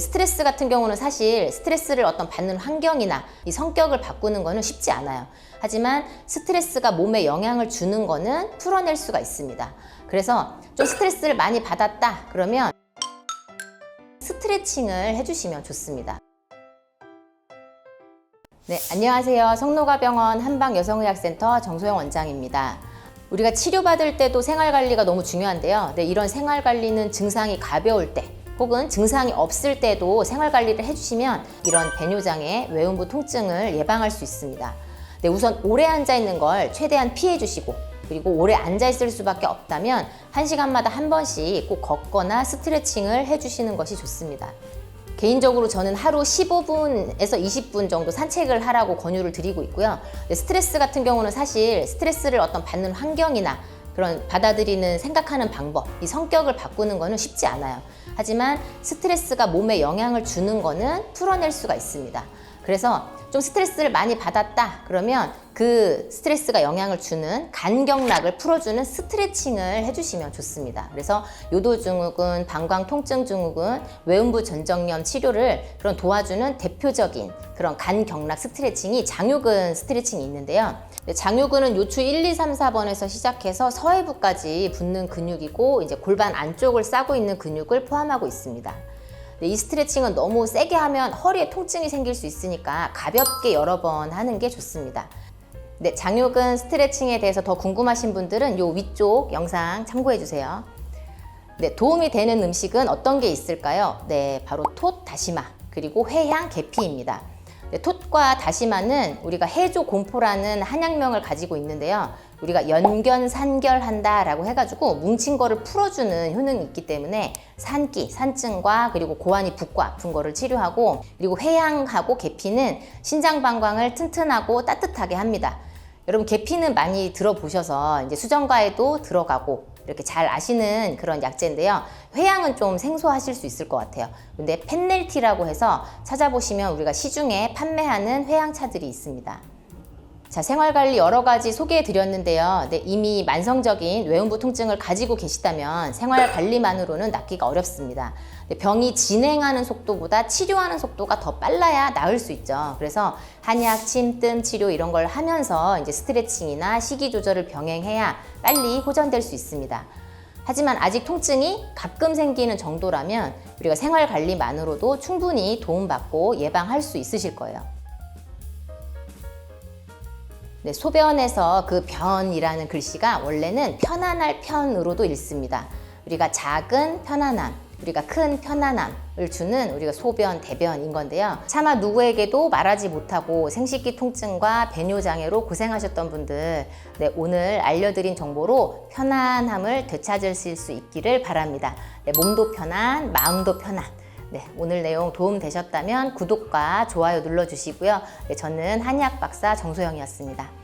스트레스 같은 경우는 사실 스트레스를 어떤 받는 환경이나 이 성격을 바꾸는 거는 쉽지 않아요. 하지만 스트레스가 몸에 영향을 주는 거는 풀어낼 수가 있습니다. 그래서 좀 스트레스를 많이 받았다 그러면 스트레칭을 해주시면 좋습니다. 네, 안녕하세요. 성노가병원 한방여성의학센터 정소영 원장입니다. 우리가 치료받을 때도 생활관리가 너무 중요한데요. 네, 이런 생활관리는 증상이 가벼울 때 혹은 증상이 없을 때도 생활관리를 해주시면 이런 배뇨장애, 외음부 통증을 예방할 수 있습니다. 네, 우선 오래 앉아있는 걸 최대한 피해주시고 그리고 오래 앉아있을 수밖에 없다면 1시간마다 한 번씩 꼭 걷거나 스트레칭을 해주시는 것이 좋습니다. 개인적으로 저는 하루 15분에서 20분 정도 산책을 하라고 권유를 드리고 있고요. 스트레스 같은 경우는 사실 스트레스를 어떤 받는 환경이나 그런 받아들이는 생각하는 방법, 이 성격을 바꾸는 거는 쉽지 않아요. 하지만 스트레스가 몸에 영향을 주는 거는 풀어낼 수가 있습니다. 그래서 좀 스트레스를 많이 받았다 그러면 그 스트레스가 영향을 주는 간경락을 풀어주는 스트레칭을 해주시면 좋습니다. 그래서 요도증후군, 방광통증증후군, 외음부 전정염 치료를 그런 도와주는 대표적인 그런 간경락 스트레칭이 장요근 스트레칭이 있는데요. 장요근은 요추 1, 2, 3, 4번에서 시작해서 서해부까지 붙는 근육이고 이제 골반 안쪽을 싸고 있는 근육을 포함하고 있습니다. 이 스트레칭은 너무 세게 하면 허리에 통증이 생길 수 있으니까 가볍게 여러 번 하는 게 좋습니다. 네, 장요근 스트레칭에 대해서 더 궁금하신 분들은 요 위쪽 영상 참고해 주세요. 네, 도움이 되는 음식은 어떤 게 있을까요? 네, 바로 톳, 다시마, 그리고 회향, 계피입니다. 네, 톳과 다시마는 우리가 해조곰포라는 한약명을 가지고 있는데요. 우리가 연견산결한다 라고 해가지고 뭉친 거를 풀어주는 효능이 있기 때문에 산기, 산증과 그리고 고환이 붓고 아픈 거를 치료하고, 그리고 회향하고 계피는 신장방광을 튼튼하고 따뜻하게 합니다. 여러분, 계피는 많이 들어보셔서 이제 수정과에도 들어가고 이렇게 잘 아시는 그런 약재인데요. 회향은 좀 생소하실 수 있을 것 같아요. 근데 펜넬티라고 해서 찾아보시면 우리가 시중에 판매하는 회향차들이 있습니다. 자, 생활관리 여러 가지 소개해 드렸는데요. 네, 이미 만성적인 외음부 통증을 가지고 계시다면 생활관리만으로는 낫기가 어렵습니다. 네, 병이 진행하는 속도보다 치료하는 속도가 더 빨라야 나을 수 있죠. 그래서 한약, 침뜸 치료 이런 걸 하면서 이제 스트레칭이나 식이 조절을 병행해야 빨리 호전될 수 있습니다. 하지만 아직 통증이 가끔 생기는 정도라면 우리가 생활관리만으로도 충분히 도움받고 예방할 수 있으실 거예요. 네, 소변에서 그 변이라는 글씨가 원래는 편안할 편으로도 읽습니다. 우리가 작은 편안함, 우리가 큰 편안함을 주는 우리가 소변, 대변인 건데요. 차마 누구에게도 말하지 못하고 생식기 통증과 배뇨장애로 고생하셨던 분들, 네, 오늘 알려드린 정보로 편안함을 되찾으실 수 있기를 바랍니다. 네, 몸도 편안, 마음도 편안. 네, 오늘 내용 도움 되셨다면 구독과 좋아요 눌러주시고요. 네, 저는 한의학 박사 정소영이었습니다.